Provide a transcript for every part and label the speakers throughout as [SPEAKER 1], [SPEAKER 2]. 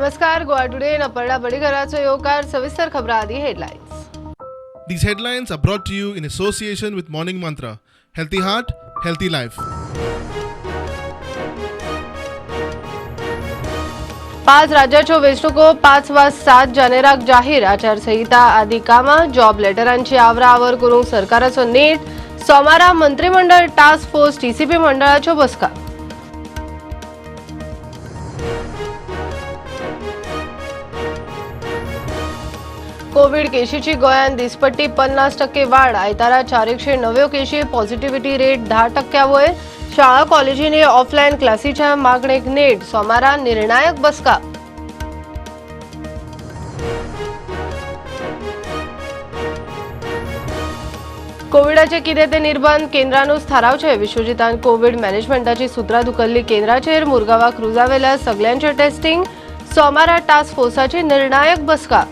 [SPEAKER 1] नमस्कार. गोवा टुडे नपर्डा बडीघराचो येवकार सविस्तर खबरां आदी headlines.
[SPEAKER 2] These headlines are brought to you in association with Morning Mantra. Healthy heart, healthy life.
[SPEAKER 1] 5 राज्याच्यो वेंचणुको 5 वा 7 जानेराक जाहीर. आचारसंहिता आदी कामां जॉब लेटरांची आवराआवर करूंक सरकाराचो नेट. सोमारा मंत्रिमंडळ टास्क फोर्स टीसीपी मंडळाच्यो बसका. कोविड केशीची गोंयांत दिसपट्टी 50% वाढ. आयतारा 409 केशी. पॉझिटिव्हिटी रेट 10% वयर. शाळा कॉलेजींनी ऑफलायन क्लासीच्या मागणेक नेट. सोमारा निर्णायक बसका. कोविडाचे कितें ते निर्बंध केंद्रानूच थारावचे. विश्वजितान कोविड मॅनेजमेंटाची सुत्रां धुकल्ली केंद्राचेर. मुरगांवा क्रुजावेल्या सगळ्यांचे टेस्टिंग. सोमारा टास्क फोर्साची निर्णायक बसका.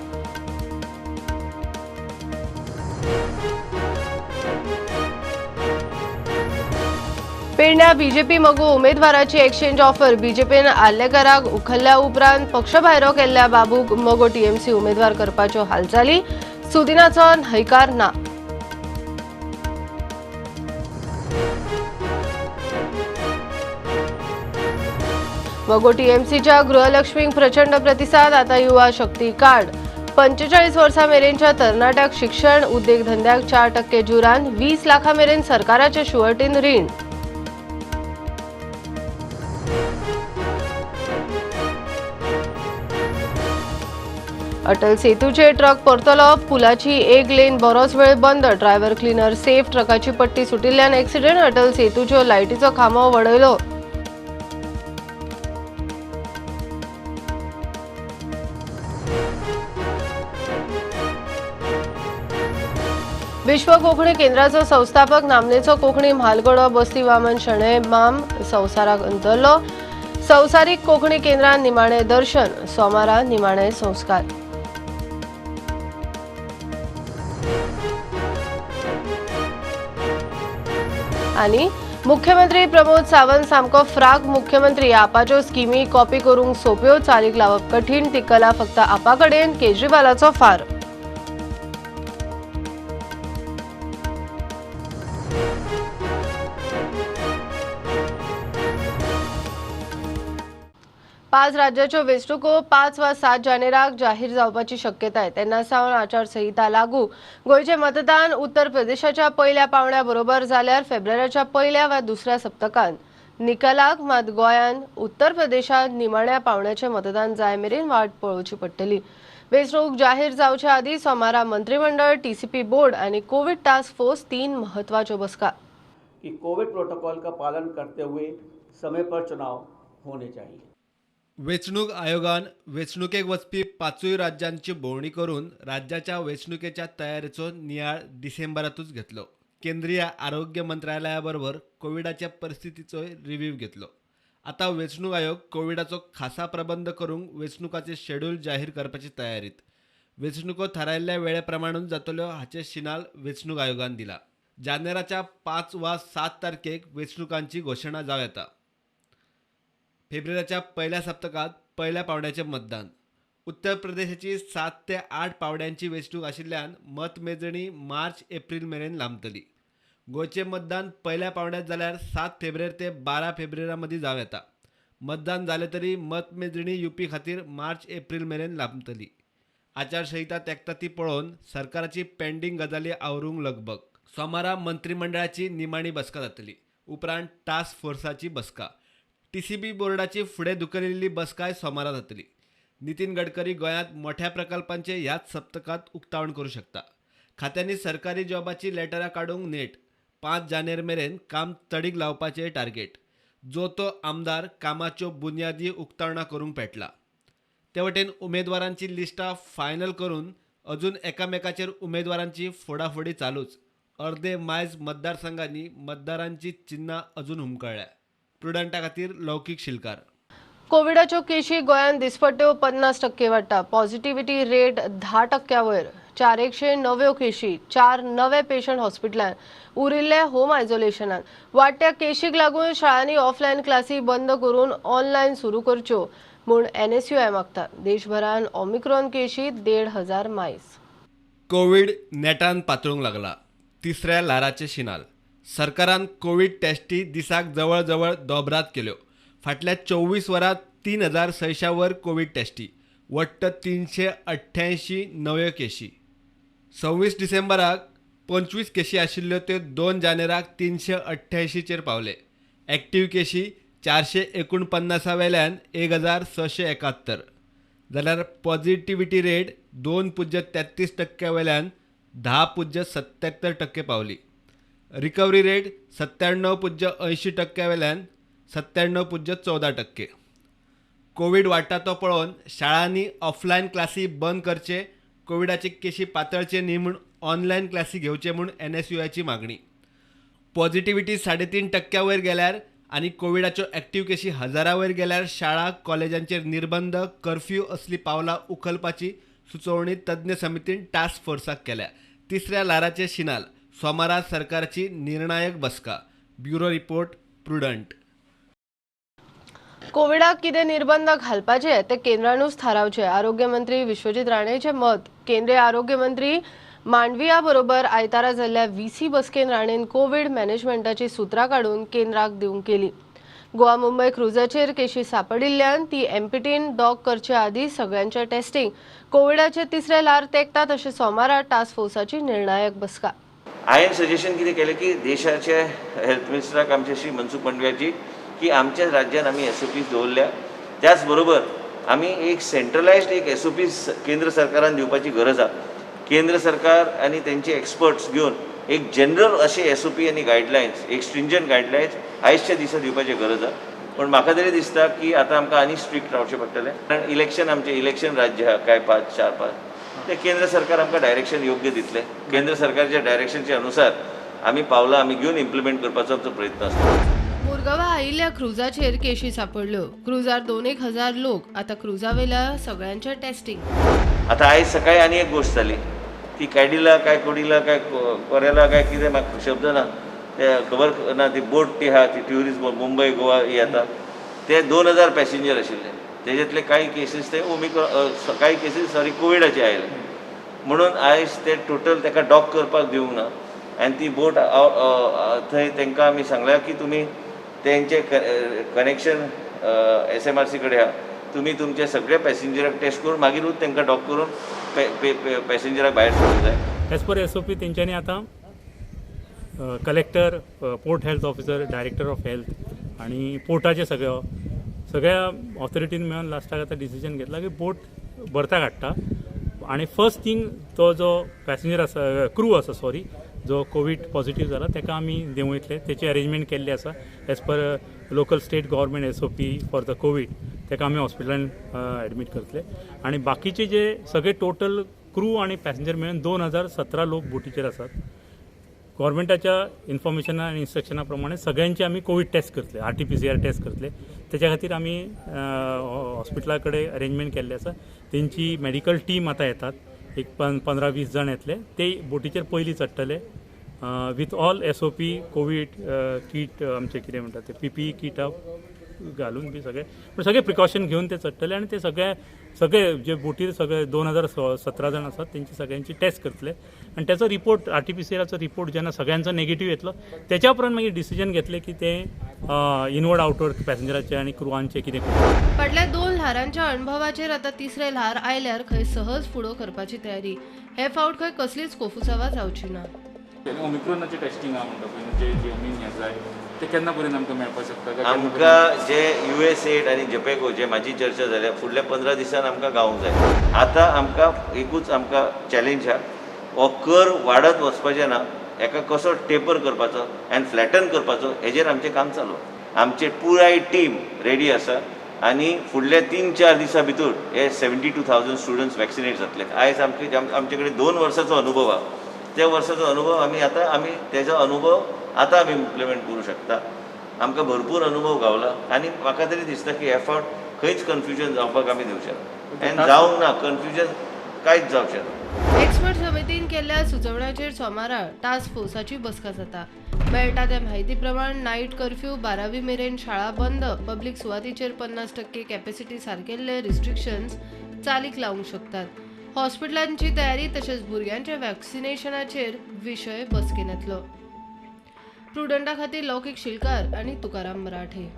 [SPEAKER 1] पेडण्यां बीजेपी मगो उमेदवाराची एक्सचेंज ऑफर. बीजेपीन आर्लेकराक उखल्ल्या उपरांत पक्ष भायरो केल्ल्या बाबूक मगो टीएमसी उमेदवार करपाच्यो हालचाली. सुदिनाचो न्हयकार ना. मगो टीएमसीच्या गृहलक्ष्मीक प्रचंड प्रतिसाद. आता युवा शक्ती कार्ड. 45 वर्सां मेरेनच्या तरणाट्याक शिक्षण. उद्देग धंद्याक 4% जुरान. 20 लाखां मेरेन सरकाराच्या शुअर्टीन रीण. अटल सेतूचे ट्रक परतलो. पुलाची एक लेन बरोच वेळ बंद. Driver cleaner safe. ट्रकाची पट्टी सुटिल्ल्यान एक्सिडेंट. अटल सेतूच्यो लायटीचो खांबो वडयलो. विश्व कोंकणी केंद्राचो संस्थापक नामनेचो कोंकणी म्हालगडो बस्ती वामन शणै माम संवसाराक अंतरलो. संवसारीक कोंकणी केंद्रान निमाणें दर्शन. सोमारा निमाणे संस्कार. आनी मुख्यमंत्री प्रमोद सावंत सामको फ्राक. मुख्यमंत्री आपाच्यो स्किमी कॉपी करूंक सोप्यो. चालीक लावप कठीण. ती कला फक्त आपा कडेन. केजरीवालाचो फार. पाच राज्याच्यो वेंचणुको 5 वा 7 जानेराक जाहीर जावपाची शक्यताय. तेन्ना सावन आचारसंहिता लागू. गोंयचे मतदान उत्तर प्रदेशाच्या पयल्या पावंड्या बरोबर जाल्यार फेब्रुवारीच्या पयल्या वा दुसऱ्या सप्तकांत. निकालाक मात गोंयांत उत्तर प्रदेशात निमाण्या पावंड्याचे मतदान जाय मेरेन वाट पळोवची पडटली. वेंचणूक जाहीर जावच्या आदी सोमारा मंत्रिमंडळ, टीसीपी बोर्ड आनी कोविड टास्क फोर्स 3 महत्वाच्यो बसका.
[SPEAKER 3] कि कोविड प्रोटोकॉल का पालन करते हुए समय पर चुनाव होने चाहिए.
[SPEAKER 4] वेंचणूक आयोगान वेंचणुकेक वचपी 5 राज्यांची भोंवडी करून राज्याच्या वेंचणुकेच्या तयारेचो नियाळ डिसेंबरातूच घेतलो. केंद्रीय आरोग्य मंत्रालया बरोबर कोविडाच्या परिस्थितीचो रिव्ह्यू घेतलो. आता वेंचणूक आयोग कोविडाचो खासा प्रबंध करूंक वेंचणुकाचे शेड्यूल जाहीर करपाची तयारीत. वेंचणुको थारायल्ल्या वेळे प्रमाणूच जातल्यो हाचे शिनाल वेंचणूक आयोगान दिला. जानेराच्या 5 वा 7 तारखेक वेंचणुकांची घोशणा जाव येता. फेब्रुवारीच्या पहिल्या सप्तकात पहिल्या पावंड्याचे मतदान. उत्तर प्रदेशाची 7 ते 8 पावंड्यांची वेंचणूक आशिल्ल्यान मतमेजणी मार्च-एप्रिल मेरेन लांबतली. गोंयचे मतदान पहिल्या पावंड्यात जाल्यार 7 फेब्रुवारी ते 12 फेब्रुवारी मदीं जाव येता. मतदान जालें तरी मतमेजणी युपी खातीर मार्च-एप्रिल मेरेन लांबतली. आचारसंहिता तेंकता ती पळोवन सरकाराची पेंडींग गजाली आवरूंक लगबग. सोमारा मंत्रिमंडळाची निमाणी बसका जातली. उपरांत टास्क फोर्साची बसका. टीसीबी बोर्डाची फुडें धुकलिल्ली बसकाय सोमारा जातली. नितीन गडकरी गोंयांत मोठ्या प्रकल्पांचे ह्याच सप्तकात उक्तावण करूं शकता. खात्यांनी सरकारी जॉबाची लेटरां काडूंक नेट. 5 जानेर मेरेन काम तडीक लावपाचें टार्गेट. जो तो आमदार कामाच्यो बुन्यादी उक्तावणां करूंक पेटला. ते वटेन उमेदवारांची लिस्टां फायनल करून अजून एकामेकाचेर उमेदवारांची फोडाफोडी चालूच. अर्दे मायज मतदारसंघांनी मतदारांची चिन्हां अजून हुमकळ्ळ्या. प्रुडंटा खातीर लौकीक शिलकार.
[SPEAKER 1] कोविडाच्यो केशी गोंयांत दिसपट्ट्यो 50% वाडटा. पॉझिटिव्हिटी रेट 10% वयर. 409 केशी. 4 नवे पेशंट हॉस्पिटलांत. उरिल्ले होम आयसोलेशनांत. वाडट्या केशीक लागून शाळांनी ऑफलायन क्लासी बंद करून ऑनलायन सुरू करच्यो. म्हूण NSUI मागता. देशभरान ओमिक्रॉन केशी 1,500 मायस.
[SPEAKER 4] कोविड नेटान पातळूंक लागला. तिसऱ्या ल्हाराचे शिनाल. सरकारान कोविड टेस्टी दिसाक जवळ दोबरात केल्यो. फाटल्या 24 वरांत 3,600 वर कोविड टेस्टी. वट्ट 388 नव्यो केशी. 26 डिसेंबराक 25 केशी आशिल्ल्यो त्यो 2 जानेराक 388 चेर पावले. एक्टीव केशी 449 वेल्यान 1,671. जाल्यार पॉझिटिव्हिटी रेट 2.33% वेल्यान 10.77% पावली. रिकवरी रेट 97.80% वेल्यान 97.14%. कोविड वाडटा तो पळोवन शाळांनी ऑफलायन क्लासी बंद करचे, कोविडाचे केशी पातळचे न्ही म्हूण ऑनलायन क्लासी घेवचे म्हूण NSUIची मागणी. पॉझिटिव्हिटी 3.5% वयर गेल्यार आनी कोविडाच्यो एक्टीव केशी 1000 वयर गेल्यार शाळा कॉलेजांचेर निर्बंध, कर्फ्यू असली पावलां उखलपाची सुचोवणी तज्ञ समितीन टास्क फोर्साक केल्या. तिसऱ्या ल्हाराचे शिनाल. सोमारा सरकारची निर्णायक बसका. Bureau report prudent.
[SPEAKER 1] कोविडाक कितें निर्बंध घालपाचे ते केंद्रानूच थारावचे. आरोग्य मंत्री विश्वजीत राणेचे मत. केंद्रीय आरोग्य मंत्री मांडविया बरोबर आयतारा जाल्ल्या VC बसकेन राणेन कोविड मॅनेजमेंटाची सुत्रां काडून केंद्राक दिवंक केली. गोवा मुंबय क्रुजाचेर केशी सांपडिल्ल्यान ती MPTन डॉक करचे आदीं सगळ्यांचे टेस्टिंग. कोविडाचे तिसरे ल्हार तेंकतात अशें सोमारा टास्क फोर्साची निर्णायक बसका.
[SPEAKER 5] हांवें सजेशन कितें केलें की देशाचे हेल्थ मिनिस्टराक आमचे श्री मनसुख मांडवियाची की आमच्या राज्यात आमी SOPs दवरल्या. त्याच बरोबर आमी एक सेंट्रलायज्ड एक SOPs केंद्र सरकारान दिवपाची गरज आसा. केंद्र सरकार आनी तेंचे एक्सपर्ट्स घेवन एक जनरल अशे SOP आनी गायडलायन्स, एक स्ट्रिंजंट गायडलायन्स आयजच्या दिसा दिवपाची गरज आसा. पण म्हाका तरी दिसता की आतां आमकां आनी स्ट्रिक्ट रावचें पडटलें. कारण इलेक्शन राज्य आहा काय 5 ते केंद्र सरकार आमकां डायरेक्शन योग्य दितलें. केंद्र सरकारच्या डायरेक्शनच्या अनुसार आमी पावलां आमी घेवन इम्प्लिमेंट करपाचो आमचो प्रयत्न आसता.
[SPEAKER 1] मुरगांवा आयिल्ल्या क्रुजाचेर केशी सांपडल्यो. क्रुजार 2,000 लोक. आतां क्रुजावेल्या सगळ्यांचे टेस्टिंग.
[SPEAKER 5] आतां आयज सकाळी आनी एक गोश्ट जाली. ती कॅडिला काय कोडिला काय कोरेला काय कितें म्हाका शब्द ना. ते खबर ना. ती बोट ती आहा ती ट्युरिस्ट बोट मुंबय गोवा ही येता. ते 2,000 पॅसेंजर आशिल्ले. तेजेंतले काही केसीस ते काही केसीस कोविडाचे आयले. म्हणून आयज ते टोटल ताका डॉक करपाक दिवंक ना. आनी ती बोट थंय तांकां आमी सांगल्या की तुमी तेंचे कनेक्शन SMRC कडेन आहा. तुमी तुमचे सगळे पॅसेंजराक टेस्ट करून मागीरूच तांकां डॉक करून पॅसेंजराक भायर सोडूंक जाय.
[SPEAKER 6] एज पर SOP तेंच्यांनी आतां collector, port health officer, director of health आणि पोर्टाचे सगळ्या ऑथॉरिटीन मेळून लास्टाक आतां डिसिजन घेतला की बोट भरता काडटा आणि फर्स्ट थिंग तो जो पॅसेंजर आसा, क्रू आसा सॉरी, जो कोविड पॉझिटिव्ह जाला ताका आमी देंवयतले. तेची अरेंजमेंट केल्ली आसा as per local state government SOP for the Covid. ताका आमी हॉस्पिटलान एडमीट करतले. आणि बाकीचे जे सगळे टोटल क्रू आणि पॅसेंजर मेळून 2,017 लोक बोटीचेर आसात. गव्हर्मेंटाच्या इन्फॉर्मेशना आनी इन्स्ट्रक्शना प्रमाणे सगळ्यांची आमी कोविड टेस्ट करतले, RT-PCR टेस्ट करतले. त्याच्या खातीर आमी हॉस्पिटला कडेन अरेंजमेंट केल्ले आसा. तेंची मेडिकल टीम आतां येतात. एक 15-20 जण येतले. ते बोटीचेर पयलीं चडटले विथ ऑल SOP कोविड कीट आमचे कितें म्हणटात ते PPE कीट घालून बी सगळे प्रिकॉशन घेवन ते चडटले. आनी ते सगळे जे बोटीर सगळे 2,017 जण आसात तेंची सगळ्यांची टेस्ट करतले. आनी त्याचो रिपोर्ट RT-PCRचा रिपोर्ट जेन्ना सगळ्यांचो नेगेटीव येतलो त्याच्या उपरांत मागीर डिसिजन घेतले की ते इनवर्ड आउटवर्ड पॅसेंजराचे आनी क्रुवांचे कितें करतात.
[SPEAKER 1] फाटल्या 2 ल्हारांच्या अणभवाचेर आतां तिसरे ल्हार आयल्यार खंय सहज फुडो करपाची तयारी. हे फावट खंय कसलीच कोफुसावा जावची ना.
[SPEAKER 7] ओमिक्रोनाचे टेस्टिंग म्हणटा पळय जे जमीन हें जाय ते केन्ना पर्यंत आमकां मेळपाक शकता.
[SPEAKER 5] आमकां जे USAID आनी JPEGO जे म्हाजी चर्चा जाल्या फुडल्या 15 दिसान आमकां गावूंक जाय. आतां आमकां एकूच आमकां चॅलेंज आहा. हो कर वाडत वचपाचें ना. हेका कसो टेपर करपाचो आनी फ्लॅटन करपाचो हेजेर आमचें काम चालू. आमचे पुराय टीम रेडी आसा आनी फुडल्या 3-4 दिसां भितर हे 72,000 स्टुडंट्स वॅक्सिनेट जातले. आयज आमचे कडेन 2 वर्सांचो अनुभव आहा. त्या वर्साचो अनुभव आमी तेजो अनुभव आतां आमी इम्प्लिमेंट करूं शकता. आमकां भरपूर अनुभव गावला आनी म्हाका तरी दिसता की ह्या फावट खंयच कन्फ्युजन जावपाक आमी दिवचे ना. आनी जावंक ना. कन्फ्युजन कांयच जावचें ना.
[SPEAKER 1] एक्सपर्ट समितीन केल्ल्या सुचोवण्याचेर सोमारा टास्क फोर्साची बसका जाता. मेळटा त्या म्हायती प्रमाण नायट कर्फ्यू 12वी मेरेन शाळा बंद, पब्लीक सुवातीचेर 50% कॅपॅसिटी सारकेल्ले रिस्ट्रिक्शन्स चालीक लावंक शकतात. हॉस्पिटलांची तयारी तशेंच भुरग्यांच्या वॅक्सिनेशनाचेर विशय बसकेन येतलो. प्रुडंटा खातीर लौकीक शिलकार आनी तुकाराम मराठे.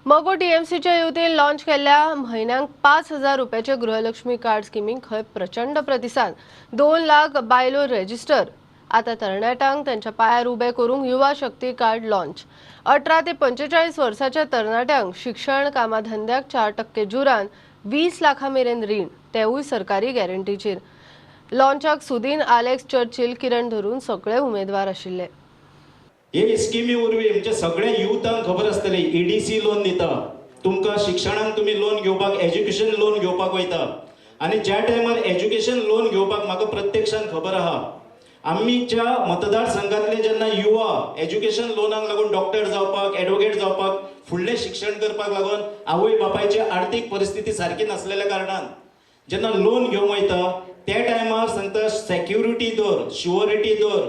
[SPEAKER 1] मोगो टीएमसीच्या युतीन लॉन्च केल्ल्या म्हयन्याक 5,000 रुपयाचे गृहलक्ष्मी कार्ड स्किमीक खंय प्रचंड प्रतिसाद. 2 लाख बायलो रेजिस्टर. आता तरणाट्यांक त्यांच्या पायार उबे करूंक युवा शक्ती कार्ड लॉन्च. 18 ते 45 वर्साच्या तरणाट्यांक शिक्षण कामाधंद्याक 4% जुरान 20 लाखां मेरेन रीण, तेवूय सरकारी गॅरंटीचेर. लॉन्चाक सुदीन आलेक्स चर्चिल किरण धरून सगळे उमेदवार आशिल्ले.
[SPEAKER 8] हे स्किमी वरवीं म्हणजे सगळ्या युथांक खबर आसतली EDC लोन दिता. तुमकां शिक्षणाक तुमी लोन घेवपाक, एज्युकेशन लोन घेवपाक वयता. आनी ज्या टायमार एज्युकेशन लोन घेवपाक म्हाका प्रत्यक्षान खबर आहा, आमच्या मतदारसंघातले जेन्ना युवा एज्युकेशन लोनाक लागून डॉक्टर जावपाक, एडवोकेट जावपाक, फुडलें शिक्षण करपाक लागून आवय बापायची आर्थीक परिस्थिती सारकी नासलेल्या कारणान जेन्ना लोन घेवंक वयता त्या टायमार सांगता सेक्युरिटी दवर, शुअरिटी दवर.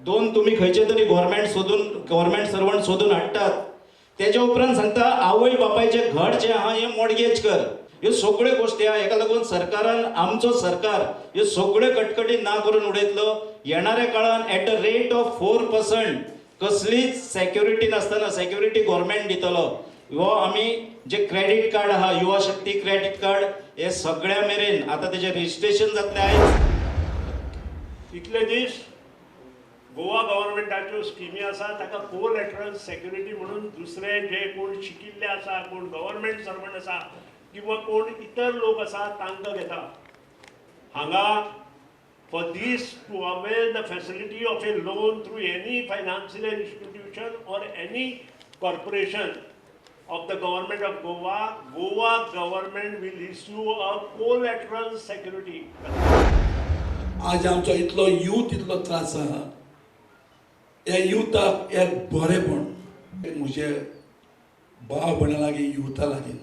[SPEAKER 8] 2 तुमी खंयचे तरी गव्हर्मेंट सर्वंट सोदून हाडटात. तेज्या उपरांत सांगता आवय बापायचे घर जे आहा हे मॉडगेज कर. ह्यो सगळ्यो गोश्टी आहा. हेका लागून सरकारान, आमचो सरकार ह्यो सगळ्यो कटकटी ना करून उडयतलो. येणाऱ्या काळान एट अ रेट ऑफ 4% कसलीच सेक्युरिटी नासतना सेक्युरिटी गव्हर्मेंट दितलो. हो आमी जे क्रेडिट कार्ड आहा, युवा शक्ती क्रेडिट कार्ड, हे सगळ्या मेरेन आता तेजे रजिस्ट्रेशन जातले आयज.
[SPEAKER 9] इतले दीस गोवा गव्हर्मेंटाच्यो स्किमी आसा ताका कोलॅटरल सेक्युरिटी म्हणून दुसरे जे कोण शिकिल्ले आसा, कोण गव्हर्मेंट सर्वंट आसा किंवा कोण इतर लोक आसा तांकां घेता. हांगा for these two avail the facility of A loan through any financial institution or any corporation of the government of Goa government will issue a collateral security.
[SPEAKER 10] आज आमचो इतलो यूथ इतलो त्रास आहा. ह्या युथाक एक बरेपण म्हजे भाव भयणां लागीं युथा लागीं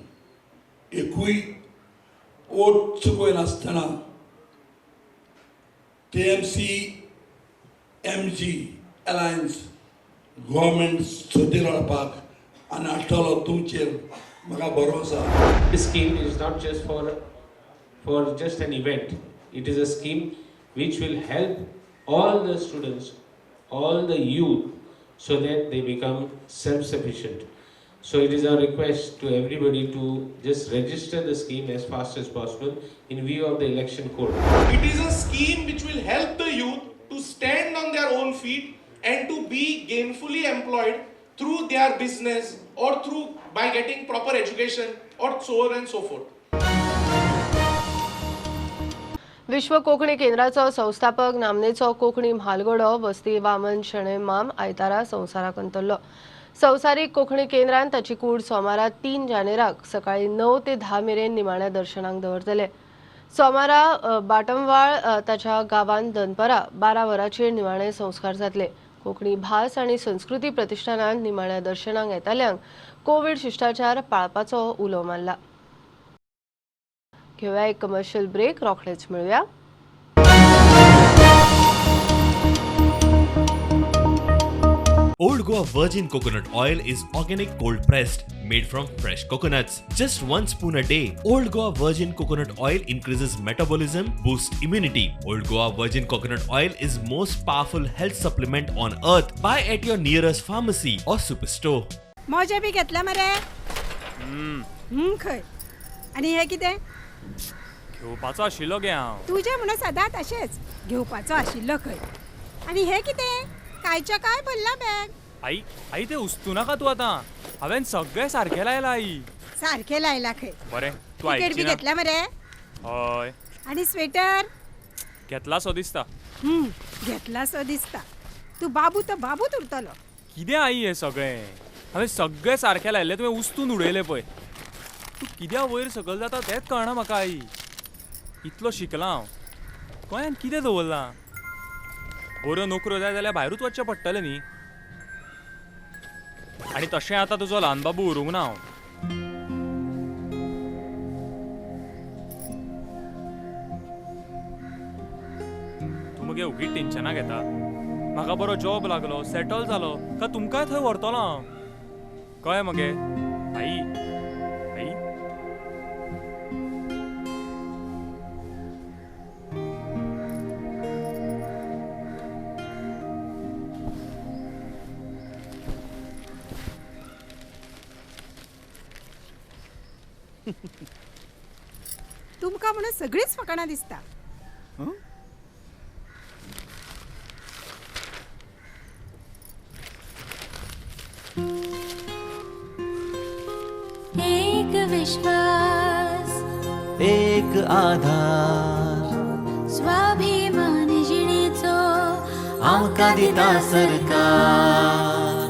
[SPEAKER 10] एकूय ओट चुकोय नासतना TMC MG अलायन्स गव्हर्मेंट सोदीर हाडपाक आनी हाडटलो तुमचेर म्हाका भरोसा.
[SPEAKER 11] This scheme is not just for just an event. It is a scheme which will help all the students, all the youth, so that they become self-sufficient. So it is our request to everybody to just register the scheme as fast as possible in view of the election code.
[SPEAKER 12] It is a scheme which will help the youth to stand on their own feet and to be gainfully employed through their business or through by getting proper education or so on and so forth.
[SPEAKER 1] विश्व कोंकणी केंद्राचो संस्थापक नामनेचो कोंकणी म्हालगडो वस्ती Vaman Shenoi ma'am आयतारा संवसाराक अंतरलो. संवसारीक कोंकणी केंद्रान ताची कूड सोमारा 3 जानेराक सकाळी 9 ते 10 मेरेन निमाण्या दर्शनाक दवरतले. सोमारा बाटमवाळ ताच्या गांवांत दनपरा 12 वरांचेर निमाणे संस्कार जातले. कोंकणी भास आनी संस्कृती प्रतिष्ठानान निमाण्या दर्शनाक येताल्यांक कोविड शिश्टाचार पाळपाचो उलो मारला. घेवया एक कमर्शियल ब्रेक, रोखडेच मेळुया.
[SPEAKER 13] Old Goa Virgin Coconut Oil is organic cold pressed, made from fresh coconuts. Just 1 spoon a day. Old Goa Virgin Coconut Oil increases metabolism, boosts immunity. Old Goa Virgin Coconut Oil is most powerful health supplement on earth. Buy at your nearest pharmacy or superstore.
[SPEAKER 14] मोजे बी घेतला मरे? खंय? आणि हे कितें?
[SPEAKER 15] घेवपाचो आशिल्लो गे हांव.
[SPEAKER 14] तुजे म्हणून सदांच अशेंच घेवपाचो आशिल्लो खंय? आणि हे कितें? कायच्या काय भरला बॅग?
[SPEAKER 15] आई ते उस्तू नाका तूं आतां. हांवें सगळें सारकें लायला आई.
[SPEAKER 14] सारकें लायला खंय?
[SPEAKER 15] बरें तूं
[SPEAKER 14] तिकेट बी घेतला मरे?
[SPEAKER 15] हय.
[SPEAKER 14] आणि स्वेटर?
[SPEAKER 15] घेतला सो दिसता.
[SPEAKER 14] घेतला सो दिसता. तूं बाबू तो बाबूच उरतलो.
[SPEAKER 15] कितें आई हें सगळें? हांवें सगळें सारकें लायलें, तुवें उस्तून उडयलें पळय. तूं कित्याक वयर सकयल जाता तेंच कळना म्हाका आई. इतलो शिकलां हांव. गोंयांत कितें दवरलां? बऱ्यो नोकऱ्यो जाय जाल्यार भायरूच वचचें पडटलें न्ही. आनी तशें आतां तुजो ल्हान बाबू उरूंक ना हांव. कितें उगीच टेन्शनां घेता? म्हाका बरो जॉब लागलो, सेटल जालो काय तुमकांय थंय व्हरतलो हांव. कळ्ळें मगे? आई आई
[SPEAKER 14] तुमकां म्हणून सगळीच फकाणां दिसता.
[SPEAKER 16] एक विश्वास,
[SPEAKER 17] एक आधार,
[SPEAKER 16] स्वाभिमान जिणेचो
[SPEAKER 17] आमकां दिता सरकार.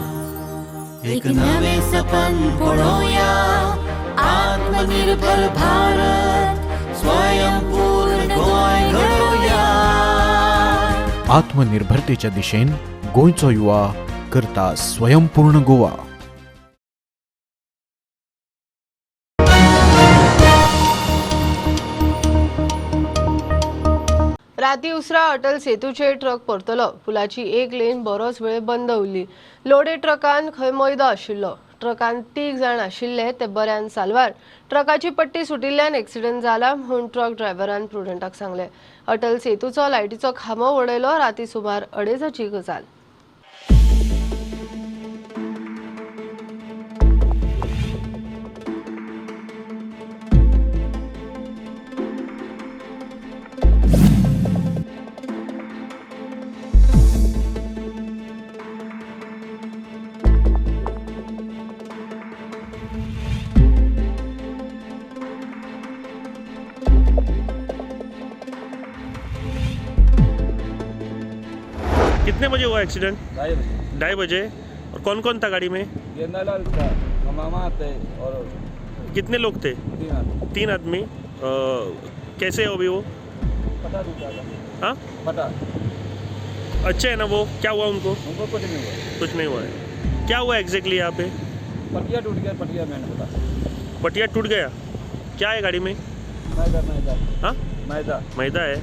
[SPEAKER 17] एक नवे सपन पळोवया, आत्मनिर्भर भारत, स्वयंपूर्ण गोंय घडोवया.
[SPEAKER 18] आत्मनिर्भरतेच्या दिशेन गोंयचो युवा करता स्वयंपूर्ण गोवा.
[SPEAKER 1] राती उसरा अटल सेतूचेर ट्रक परतलो. पुलाची एक लेन बरोच वेळ बंद उरली. लोडेड ट्रकान खंय मैदो आशिल्लो. ट्रकान 3 जाण आशिल्ले ते बऱ्यान साल्वार. ट्रकाची पट्टी सुटिल्ल्यान एक्सिडंट जाला म्हूण ट्रक ड्रायव्हरान प्रुडंटाक सांगले. अटल सेतूचो लायटीचो खांबो उडयलो. राती सुमार 2:30ची गजाल.
[SPEAKER 19] कितने बजे हुआ एक्सीडेंट? 2:30 बजे. और कौन कौन था गाड़ी में?
[SPEAKER 20] गेंदालाल था, मामा थे और
[SPEAKER 19] कितने लोग थे? 3 आदमी. कैसे हो अभी वो?
[SPEAKER 20] पता दूसरा था.
[SPEAKER 19] हाँ
[SPEAKER 20] पता.
[SPEAKER 19] अच्छे है ना वो? क्या हुआ उनको?
[SPEAKER 20] उनको कुछ नहीं हुआ.
[SPEAKER 19] कुछ नहीं हुआ है. क्या हुआ एग्जैक्टली यहाँ पे?
[SPEAKER 20] पटिया टूट गया. पटिया मैंने पता.
[SPEAKER 19] पटिया टूट गया. क्या है गाड़ी में?
[SPEAKER 20] मैदा.
[SPEAKER 19] हाँ मैदा है.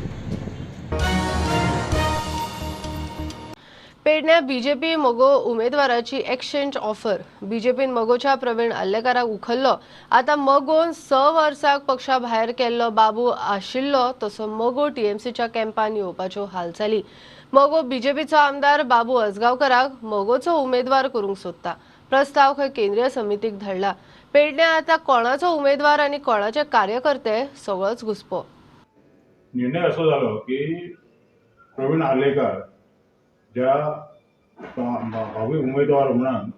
[SPEAKER 1] पेडण्या बीजेपी मोगो उमेदवाराची एक्सचेंज ऑफर. बीजेपीन मोगोच्या प्रवीण आल्लेकाराक उखल्लो. आता मोगोन 6 वर्सांक पक्षा भायर केल्लो बाबू आशिल्लो तसो मोगो टीएमसीच्या कॅम्पान येवपाच्यो हालचाली. मोगो बीजेपीचो आमदार बाबू असगांवकाराक मोगोचो उमेदवार करूंक सोदता. प्रस्ताव खंय केंद्रीय समितीक धाडला. पेडण्या आता कोणाचो उमेदवार आनी कोणाचे कार्यकर्ते सगळोच घुस्पो.
[SPEAKER 21] निर्णय असो जालो की प्रवीण आल्लेकर ज्या भावी उमेदवार म्हणून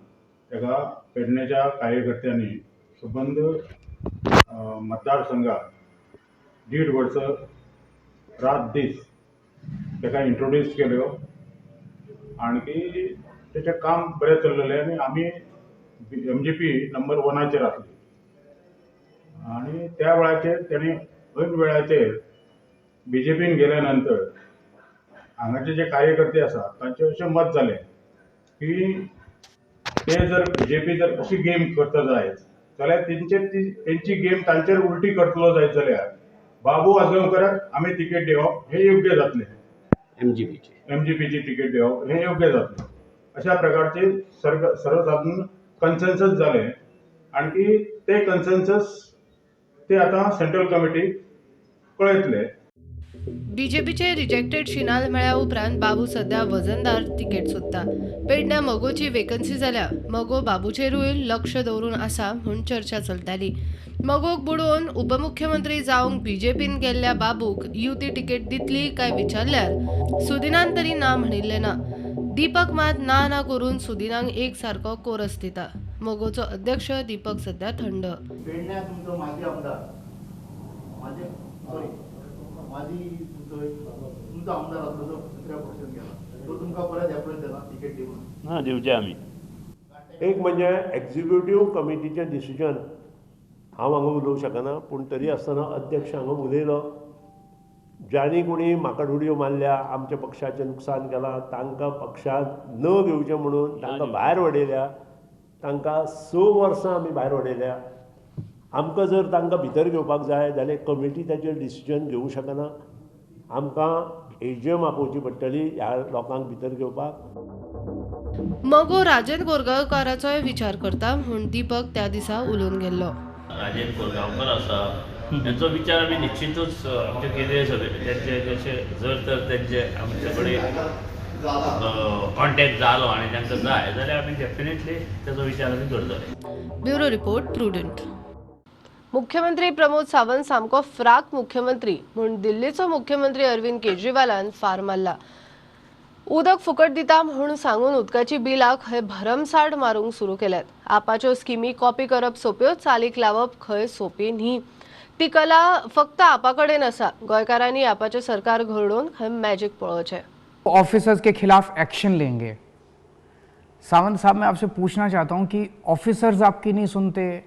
[SPEAKER 21] ताका पेडण्याच्या कार्यकर्त्यांनी संबंध मतदारसंघात 1.5 वर्स रात दीस ताका इंट्रोड्यूस केल्यो. आणखी त्याचें काम बरें चल्लेलें आनी आमी MGP नंबर 1चेर आसली. आणि त्या वेळाचेर तेणी ऐन वेळाचेर BJPन गेल्या नंतर हांगाचे जे कार्यकर्ते आसा तांचे अशें मत जालें की ते जर BJP जर अशी गेम करता जायत जाल्यार तेंची गेम तांचेर उलटी करतलो जायत जाल्यार बाबू आजगांवकाराक आमी तिकेट दिवप हे योग्य जातलें. MGPची तिकेट दिवप हे योग्य जातलें. अशा प्रकारचे सर्वसाधारण कन्सेन्सस जालें. आणखी ते कन्सेन्सस ते आता सेंट्रल कमिटीक कळयतले.
[SPEAKER 1] बीजेपीचे रिजेक्टेड शिनाल मेळ्या उपरांत बाबू सध्या वजनदार तिकेट सोदता. पेडण्या मोगोची वेकन्सी जाल्या मोगो बाबूचेरूय लक्ष दवरून आसा म्हूण चर्चा चलताली. मोगोक बुडोवन उपमुख्यमंत्री जावंक बीजेपीन गेल्ल्या बाबूक युती तिकेट दितली काय विचारल्यार सुदिनान तरी ना म्हणिल्लें ना. दीपक मात ना करून सुदिनांक एक सारको कोरस दिता. मोगोचो अध्यक्ष दीपक सध्या थंड.
[SPEAKER 22] पेडण्या तुमचो माजी आमदार तुमचो आमदार आसलो जो दुसऱ्या पक्षान गेला तो तुमकां परत एपॉयंट केला तिकेट दिवन?
[SPEAKER 19] हां दिवचे आमी.
[SPEAKER 23] एक म्हणजे एक्झिक्युटीव कमिटीचें डिसिजन हांव हांगा उलोवंक शकना. पूण तरी आसतना अध्यक्ष हांगा उलयलो. ज्यांनी कोणी म्हाका धुडयो मारल्या आमच्या पक्षाचें नुकसान केलां तांकां पक्षांत न घेवचें म्हणून तांकां भायर उडयल्या. तांकां 6 वर्सां आमी भायर उडयल्या. आमकां जर तांकां भितर घेवपाक जाय जाल्यार कमिटी ताचेर डिसिजन घेवंक शकना. आमकां एजीएम आपोवची पडटली ह्या लोकांक भितर घेवपाक.
[SPEAKER 1] मग हो राजेंद्र कोरगांवकाराचोय विचार करता म्हूण दीपक त्या दिसा उलोवन गेल्लो.
[SPEAKER 2] राजेंद्र कोरगांवकर आसा त्यांचो विचार आमी निश्चितूच आमचे कितें तेंचे जशें जर तर तेंचे आमचे कडेन कॉन्टॅक्ट जालो आनी तांकां जाय जाल्यार आमी डेफिनेटली तेचो विचार आमी करतले.
[SPEAKER 1] Bureau report prudent. मुख्यमंत्री प्रमोद सावंत सामको फ्राक मुख्यमंत्री म्हूण दिल्लीचो मुख्यमंत्री अरविंद केजरीवालान फार मारला. उदक फुकट दिता म्हणून सांगून उदकाची बिलां खंय भरमसाट मारूंक सुरू केल्यात. आपाच्यो स्किमी कॉपी करप सोप्यो, चालीक लावप खंय सोपी न्ही. ती कला फक्त आपा कडेन आसा. गोंयकारांनी आपाचें सरकार घडोवन खंय मॅजिक पळोवचें.
[SPEAKER 3] ऑफिसर्स के खिलाफ एक्शन लेंगे. सावंत साहब, मैं आपसे पूछना चाहता हूं कि ऑफिसर्स आपकी नहीं सुनते,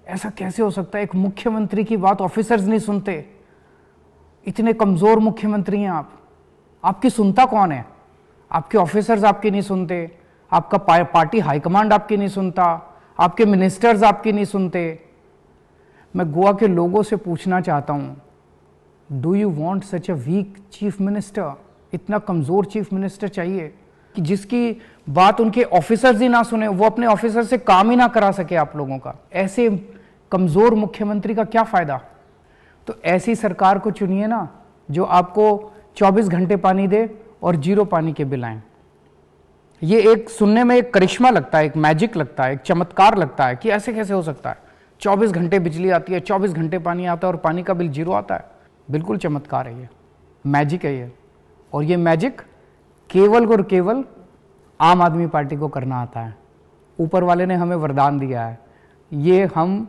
[SPEAKER 3] ऐसा कैसे हो सकता है? एक मुख्यमंत्री की बात ऑफिसर्स नहीं सुनते? इतने कमज़ोर मुख्यमंत्री हैं आप. आपकी सुनता कौन है? आपके ऑफिसर्स आपकी नहीं सुनते, आपका पार्टी हाईकमांड आपकी नहीं सुनता, आपके मिनिस्टर्स आपकी नहीं सुनते. मैं गोवा के लोगों से पूछना चाहता हूं, do you want such a weak chief minister? इतना कमज़ोर चीफ मिनिस्टर चाहिए कि जिसकी बात उनके ऑफिसर्स ही ना सुने, वो अपने ऑफिसर से काम ही ना करा सके आप लोगों का. ऐसे कमज़ोर मुख्यमंत्री का क्या फ़ायदा? तो ऐसी सरकार को चुनिए ना जो आपको 24 घंटे पानी दे और 0 पानी के बिल आएँ. ये एक सुनने में एक करिश्मा लगता है, एक मैजिक लगता है, एक चमत्कार लगता है कि ऐसे कैसे हो सकता है. 24 घंटे बिजली आती है, 24 घंटे पानी आता है और पानी का बिल 0 आता है. बिल्कुल चमत्कार है, ये मैजिक है ये. और ये मैजिक केवल और केवल आम आदमी पार्टी को करना आता है. ऊपर वाले ने हमें वरदान दिया है. ये हम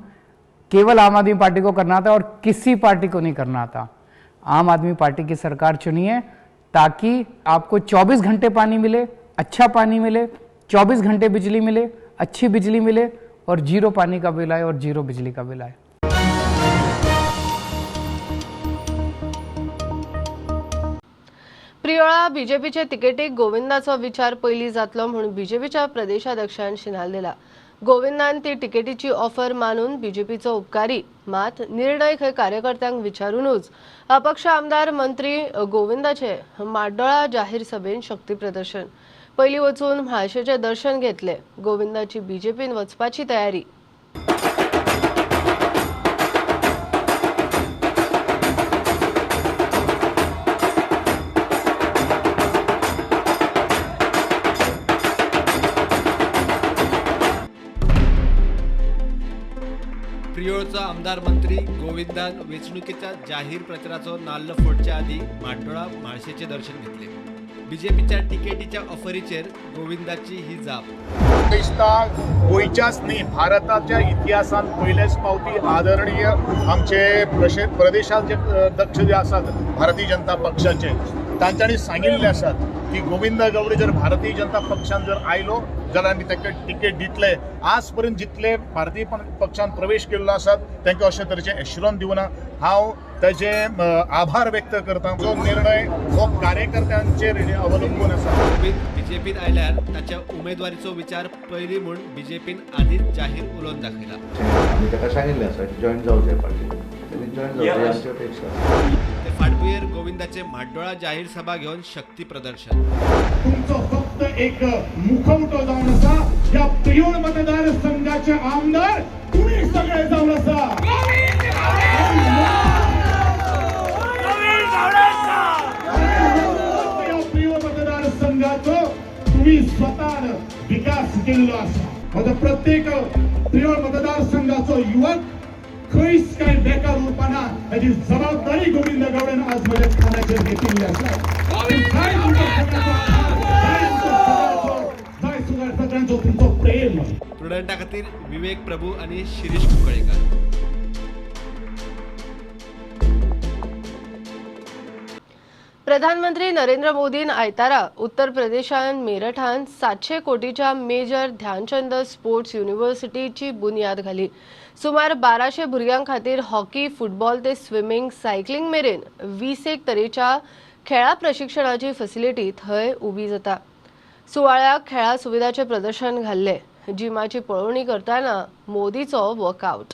[SPEAKER 3] केवल आम आदमी पार्टी को करना आता है और किसी पार्टी को नहीं करना आता. आम आदमी पार्टी की सरकार चुनिए ताकि आपको 24 घंटे पानी मिले, अच्छा पानी मिले, 24 घंटे बिजली मिले, अच्छी बिजली मिले और 0 पानी का बिल आए और 0 बिजली का बिल आए.
[SPEAKER 1] प्रियोळा बीजेपीचे तिकेटीक गोविंदाचो विचार पयली जातलो म्हणून बीजेपीच्या प्रदेशाध्यक्षान शिनाल दिला. गोविंदान ती तिकेटीची ऑफर मानून बीजेपीचो उपकारी, मात निर्णय खंय कार्यकर्त्यांक विचारूनच अपक्ष आमदार मंत्री गोविंदाचे माड्डोळा जाहीर सभेन शक्ती प्रदर्शन. पयली वचून म्हाळशेचे दर्शन घेतले. गोविंदाची बीजेपीन वचपाची तयारी.
[SPEAKER 4] प्रियोळचा आमदार मंत्री गोविंदान वेचणुकीच्या जाहीर प्रचाराचो नाल्ल फोडच्या आधी माड्डोळा म्हाळशेचे दर्शन घेतले. बीजेपीच्या तिकेटीच्या ऑफरीचेर गोविंदाची ही जाप.
[SPEAKER 24] दिसता गोंयच्याच न्ही, भारताच्या इतिहासांत पयलेच फावटी आदरणीय आमचे प्रदेशाध्यक्ष जे आसात भारतीय जनता पक्षाचे, तांच्यांनी सांगिल्ले आसात की गोविंद गावडे जर भारतीय जनता पक्षान जर आयलो जाल्यार आमी ताका तिकेट दितले. आज पर्यंत जितले भारतीय पक्षान प्रवेश केल्लो आसात तांकां अशे तरेचे एश्युरन्स दिवना. हांव ताचे आभार व्यक्त करता. जो निर्णय हो कार्यकर्त्यांचेर अवलंबून आसा.
[SPEAKER 4] गोविंद बीजेपीन आयल्यार ताच्या उमेदवारीचो विचार पयली म्हूण बीजेपीन आदींच जाहीर उलोवन दाखयला.
[SPEAKER 22] आमी ताका सांगिल्लें आसा जॉयन जावचें पार्टीन, जॉयन जावचें आमचे अपेक्षा.
[SPEAKER 4] ते फाटभुंयेर गोविंदाचे म्हाड्डोळा जाहीर सभा घेवन शक्ती प्रदर्शन.
[SPEAKER 25] तुमचो फक्त एक मुखवटो जावन आसा. ह्या प्रियोळ मतदारसंघाचे आमदार तुम्ही सगळे जावन आसा. ह्या प्रियोळ मतदारसंघाचो तुम्ही स्वतः विकास केल्लो आसा. आता प्रत्येक प्रियोळ मतदारसंघाचो युवक खंयच काय बेकार उरपाना हाची जबाबदारी गोविंद गावडेन आज म्हज्या खांद्याचेर घेतिल्ली आसा. तुमचो प्रेम.
[SPEAKER 4] प्रुडंटा खातीर विवेक प्रभू आणि शिरीष कुंकळेकर.
[SPEAKER 1] प्रधानमंत्री नरेंद्र मोदीन आयतारा उत्तर प्रदेशान मेरठान 700 कोटीच्या मेजर ध्यानचंद स्पोर्ट्स युनिव्हर्सिटीची बुनियाद घाली. सुमार 1200 भुरग्यां खातीर हॉकी, फुटबॉल ते स्विमींग, सायकलिंग मेरेन 20 तरेच्या खेळा प्रशिक्षणाची फॅसिलिटी थंय उबी जाता. सुवाळ्याक खेळा सुविधाचे प्रदर्शन घाल्ले. जिमाची पळोवणी करतना मोदीचो वर्कआउट.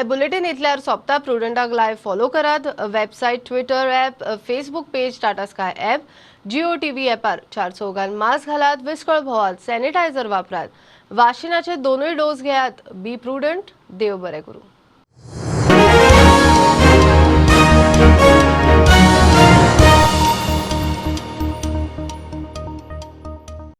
[SPEAKER 1] बुलेटिन इतल्यार सोंपता. प्रुडंटाक लायव्ह फॉलो करात. Website, Twitter app, Facebook page, Tata Sky app, Jio TV ॲपार 4 चौगान मास्क घालात, विस्कळ भोवात, सॅनिटायझर वापरात, वाशिनाचे 2 डोस घेयात. बी प्रुडंट. देव बरें करूं.